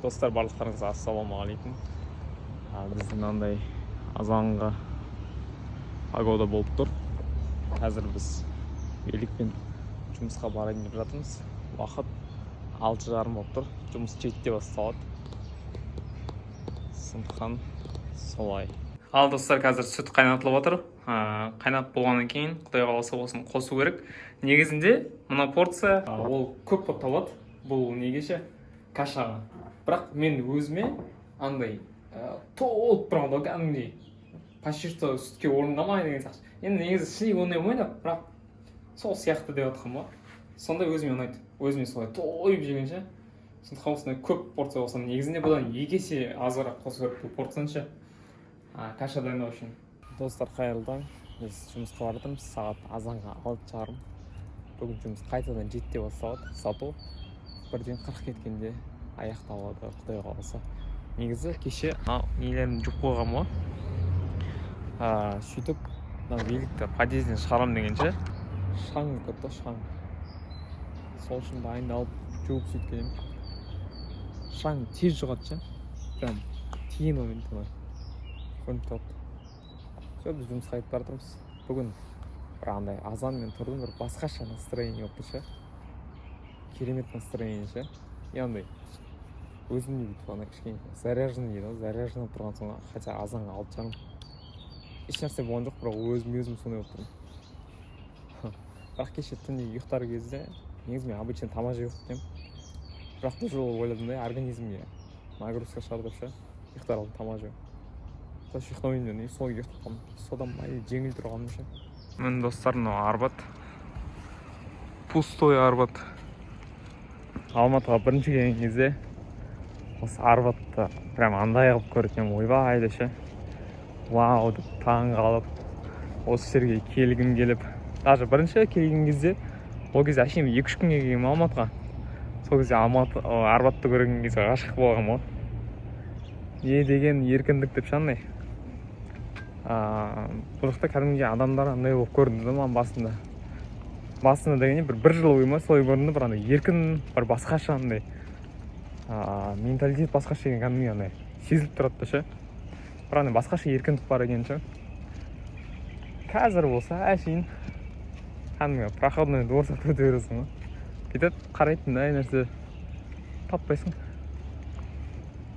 Достар, барлықтарыңызға ассалаумағалейкум. Біз мынандай азанға погода болып тұр. Қазір біз великпен жұмысқа барайын деп жатырмыз. Уақыт 6:30 болып тұр. Жұмыс 7-де басталады. Сондықтан солай. Ал достар, қазір сүт қайнатылып отыр. Қайнап болғаннан кейін Құдай қаласа осыны қосу керек. Негізінде мына порция ол көп болып табылады. Бұл негеше кашаға. Бірақ мен өзіме андай толып тұрғанда кәдімгідей почти что сүтке орындамай деген сияқты. Енді негізі шыни ондай болмайды, бірақ сол сияқты деп жатқым ба. Сондай өзіме ұнайды. Өзіме солай тойып жегенше. Сондықтан осындай көп порция болса, негізінде бұдан 2 есе азырақ қосу керек бұл порцияны. Каша дайындау үшін. Достар, қайырлы таң. Біз жұмысқа бара жатырмыз. Сағат азанға 6:30. Бүгін жұмыс қайтадан 7-де басталады. Сату 1:40 кеткенде аяқталады, Құдай қаласа. Негізі кеше нелерін жұп қойғам ғой. Сөйтіп великті подъезден шығарам дегенше шаң көтті, шаң. Сол үшін дайындалып жуып сөйткенем. Шаң тез жұғады, прям тиін ойын тұмай. Көрініп тұрды. Сол біз жұмысқа кетіп бара жатырмыз. Бүгін андай азан мен тұрдым, бір басқаша настроение болып тұр. Керемет настроение. Яғни өзімде бүйтіп кішкене заряженный дейді, заряженный тұрған соң, хотя азанға 6:30. Еш нәрсе болған жоқ, бірақ өзім сондай болып тұрмын. Бірақ кеше түнде ұйықтар кезде негізі мен обычно тамақ жеп ұйықтаймын. Бірақ бұл жолы ойладым да, организмге нагрузка шығарды деп ұйықтар алдым тамақ жеп. Тош ұйықтамайын, сол ұйықтап қалдым. Содан жеңіл тұрғаным ше. Мен достар, мынау Арбат. Пустой Арбат. Алматыға бірінші келген кезде осы Арбатты прям андай қылып көрдім, ойбай десе. Вау деп таң қалып, осы жерге келгім келіп. Даже бірінші келген кезде, ол кезде әшейін 2-3 күнге келгенмін Алматыға. Сол кезде Арбатты көрген кезде ғашық болғам ғой. Не деген еркіндік деп шандай. Бұл жақта кәдімгі адамдар андай болып көрінді маған басында. Басында дегенде бір жыл ойыма солай көрінді, бір андай еркін, бір басқаша андай. Менталитет басқаша деген кәдімгі андай сезіліп тұрады ше. Бір андай басқаша еркіндік бар екен ше. Қазір болса әшейін кәдімгі проходной дворца өте бересің ғой. Кетеді, қарайтын әй нәрсе таппайсың.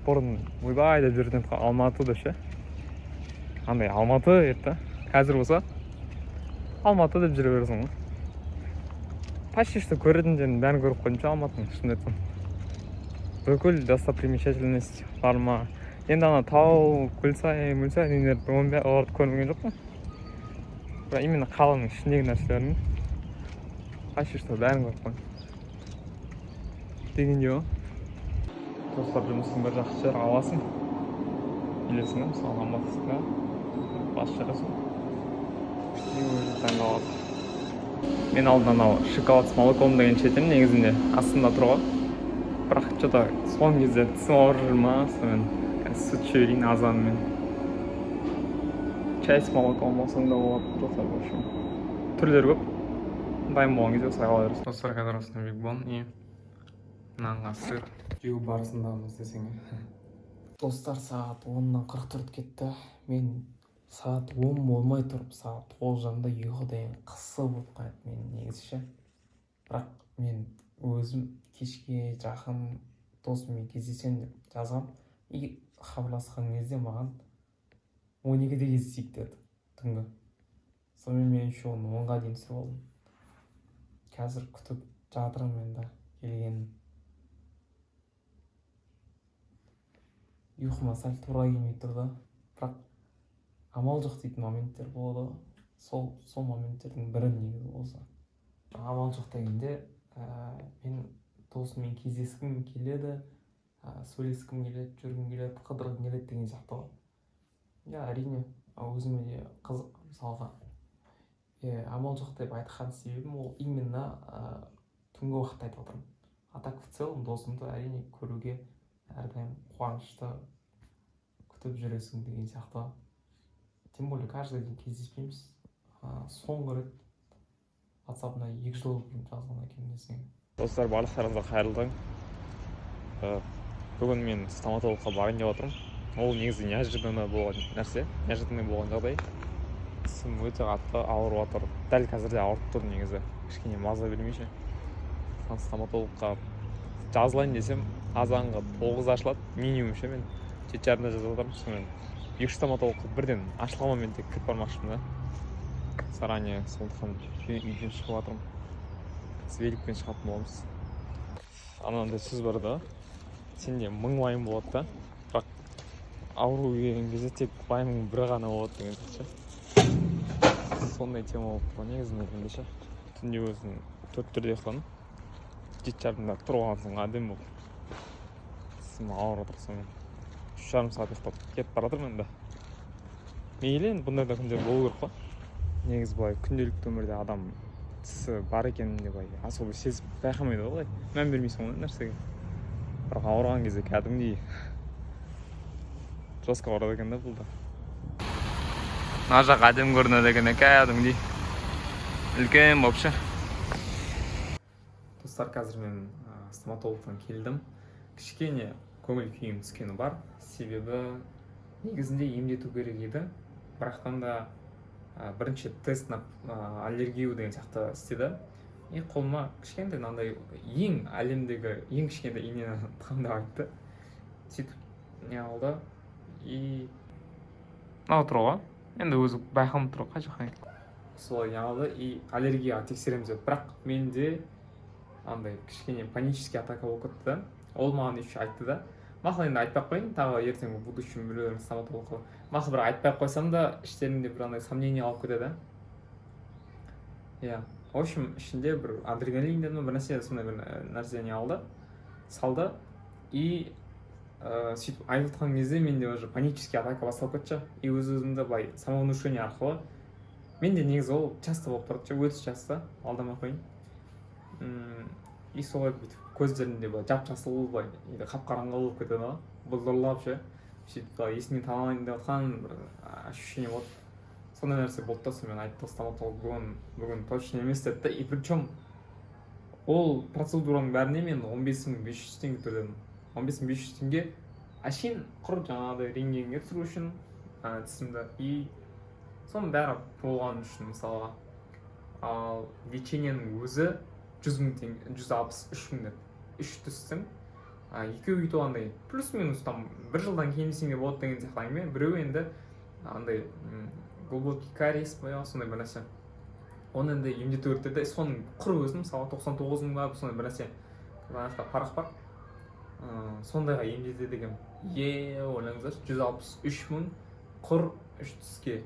Бұрын ойбай деп жүрден Алматы да ше. Андай Алматы еді. Қазір болса Алматы деп жүре бересің ғой. Почти что көретін жерін бәрін көріп қойдым ше Алматының, шынымды айтсам. Бүкіл достопримечательность бар ма? Енді ана тау, Көлсай, нелерді оларды көрмеген жоқпын. Бірақ именно қаланың ішіндегі нәрселерін почти что бәрін көріп қойдым. Дегенде ғой. Достар, жұмыстың бір жақсы жері аласың. Білесің, мысалы Алматыда бас жарасың. Өзі таңғалады. Мен алдын анау шоколад с молоком деген шетем негізінде астында тұрға. Бірақ что-то соңғы кезде тісім ауырып жүр ма, сонымен сүт жіберейін азанымен. Чай с молоком болсаң да болады, достар, в общем. Түрлері көп. Дайын болған кезде осылай ала бересің. Достар, қазір осында бигбон и нанға сыр жеу барысындамыз десең. Достар, сағат 10:44 кетті. Мен сағат 10 болмай тұрып, сағат 9:30-да ұйқыдайын қысы болып қайып мен негізіше. Бірақ мен өзім кешке жақын досыммен кездесем деп жазғам. И хабарласқан кезде маған 12-де кездесейік деді түнгі. Сонымен мен еще 10-ға дейін түсіріп алдым. Қазір күтіп жатырмын мен де келгенін. Ұйқыма сәл тура келмей тұрды. Бірақ амал жоқ дейтін моменттер болады. Сол моменттердің бірі негізі болса. Амал жоқ дегенде мен досыммен кездескім келеді, сөйлескім келеді, жүргім келеді, қыдырғым келеді деген сияқты ғой. Әрине, өзіме де қызық, мысалға. Амал жоқ деп айтқан себебім ол именно түнгі уақытта айтып отырмын. А так в целом досымды әрине көруге әрдайым қуанышты күтіп жүресің деген сияқты. Тем более каждый день кездеспейміз. Соңғы рет WhatsApp-на 2 жыл бұрын жазған екен десең. Достар, барлықтарыңызға қайырлы таң. бүгін мен стоматологқа барайын деп отырмын. Ол негізі неожиданно болған нәрсе, неожиданно болған жағдай. Тісім өте қатты ауырып жатыр. Дәл қазірде ауырып тұр негізі. Кішкене маза бермейше. Стоматологқа жазылайын десем, азанға 9 ашылады. Минимум ше мен 7:30-да жазып отырмын. Сонымен екі стоматологқа бірден ашылған моментте кіріп бармақшымын да. Заранее сондықтан үйден шығып жатырмын. С великпен шығатын боламыз. Анандай сөз бар да. Сенде 1000 уайым болады да. Бірақ ауру келген кезде тек уайымың бір ғана болады деген сияқты. Сондай тема болып тұр негізі менде ше. Түнде өзім 4-3-де ұйықтадым. 7:30-да тұрған соң әдем болып. Тісім ауырып отыр сонымен. 3,5 сағат ұйықтап кетіп бара жатырмын енді. Мейлі енді бұндай да күндер болу керек қой. Негізі былай күнделікті өмірде адам тісі бар екенін де былай особо сезіп байқамайды ғой. Мән бермейсің ондай нәрсеге. Бірақ ауырған кезде кәдімгідей жосқа барады екен да бұл да. Мына жақ әдем көрінеді екен кәдімгідей. Үлкен болып ше. Достар, қазір мен стоматологтан келдім. Кішкене көңіл күйім түскені бар. Себебі негізінде емдету керек еді. Бірақтан да бірінші тест аллергию деген сияқты істеді. Қолыма кішкентай мынандай ең әлемдегі ең кішкентай инені тығам деп айтты. Сөйтіп не алды. Мынау тұр ғой. Енді өзі байқалып тұр қай жаққа. Солай не алды. Аллергияға тексереміз деді. Бірақ менде андай кішкене панический атака болып кетті да. Ол маған еще айтты да. Мақыл енді айтпай қойын, тағы ертең в будущем біреулердің стоматологы. Мақыл бір айтпай қойсам да, іштерінде бір андай сомнение алып кетеді. В общем, ішінде бір адреналин деді ме, бір нәрсе сондай бір нәрсе не алды, салды. Сөйтіп айтып отқан кезде менде уже панический атака басталып кетші. Өз-өзімді былай самовнушение арқылы. Менде негізі ол часто болып тұрды, өте часто, алдамай қойын. Солай бүйтіп көздерінде жап-жасыл былай қап-қараңғы болып кетеді, бұлдырлап ше. Сөйтіп есімнен таналайын деп отқан бір ощущение болды. Сондай нәрсе болды да, сонымен айтты стоматолог бүгін точно емес деді. И причем ол процедураның бәріне мен 15.500 теңге төледім. 15.500 теңге әшейін құр жаңағыдай рентгенге түсіру үшін тісімді. И соның бәрі болған үшін мысалға. Ал лечениенің өзі 100.000 теңге, 163.000 деп. 3 тістің екеуі өйтіп андай плюс-минус там бір жылдан кейін десеңде болады деген сияқты әңгіме. Біреуі енді андай глубокий кариес бояу сондай бір нәрсе. Оны енді емдету керек деді. Соның құр өзін мысалы 99.000 ба сондай бір нәрсе. Парақ бар. Сондайға емдетеді деген. Ойлаңыздар, 163.000 құр 3 тіске.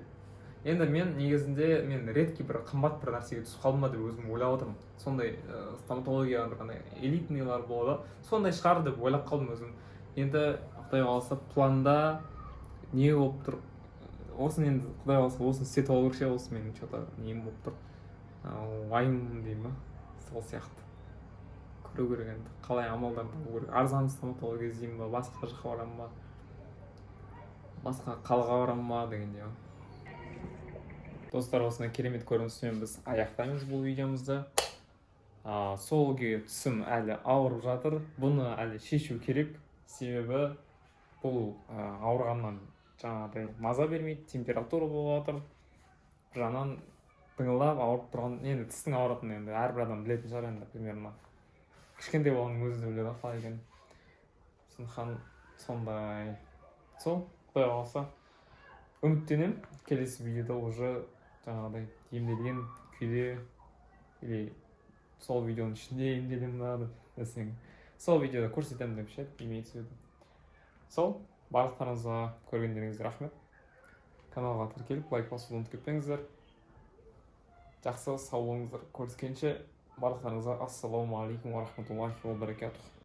Енді мен негізінде редкий бір қымбат бір нәрсеге түсіп қалдым ба деп өзім ойлап отырмын. Сондай стоматология бір элитныйлар болады. Сондай шығар деп ойлап қалдым өзім. Енді Құдай қаласа планда не болып тұр. Осын енді Құдай қаласа осын істетіп алу керек ше, осы менің что-то нем болып тұр. Уайым деймін ба? Сол сияқты. Көру керек енді. Қалай амалдар табу керек. Арзан стоматолог іздеймін ба, басқа жаққа барамын ба? Басқа қалаға барамын ба дегендей. Достар, осындай керемет көрінісімен біз аяқтаймыз бұл видеомызды. Сол күйі тісім әлі ауырып жатыр. Бұны әлі шешу керек. Себебі бұл ауырғаннан жаңағыдай маза бермейді, температура болып жатыр. Жаңан тыңылдап ауырып тұрған, енді тістің ауыратыны енді әрбір адам білетін шығар енді примерно. Кішкентай болғанның өзі де біледі қалай екен. Сондықтан сондай. Сол, Құдай қаласа үміттенемін. Келесі видеода уже жаңағыдай емделген күйде или сол видеоның ішінде емделемін ба десең, сол видеода көрсетемін деп ше, имеется в виду. Сол, барлықтарыңызға көргендеріңізге рахмет. Каналға тіркеліп, лайк басуды ұмытып кетпеңіздер. Жақсы, сау болыңыздар. Көріскенше барлықтарыңызға ассалауму алейкум ва рахматуллахи ва баракатух.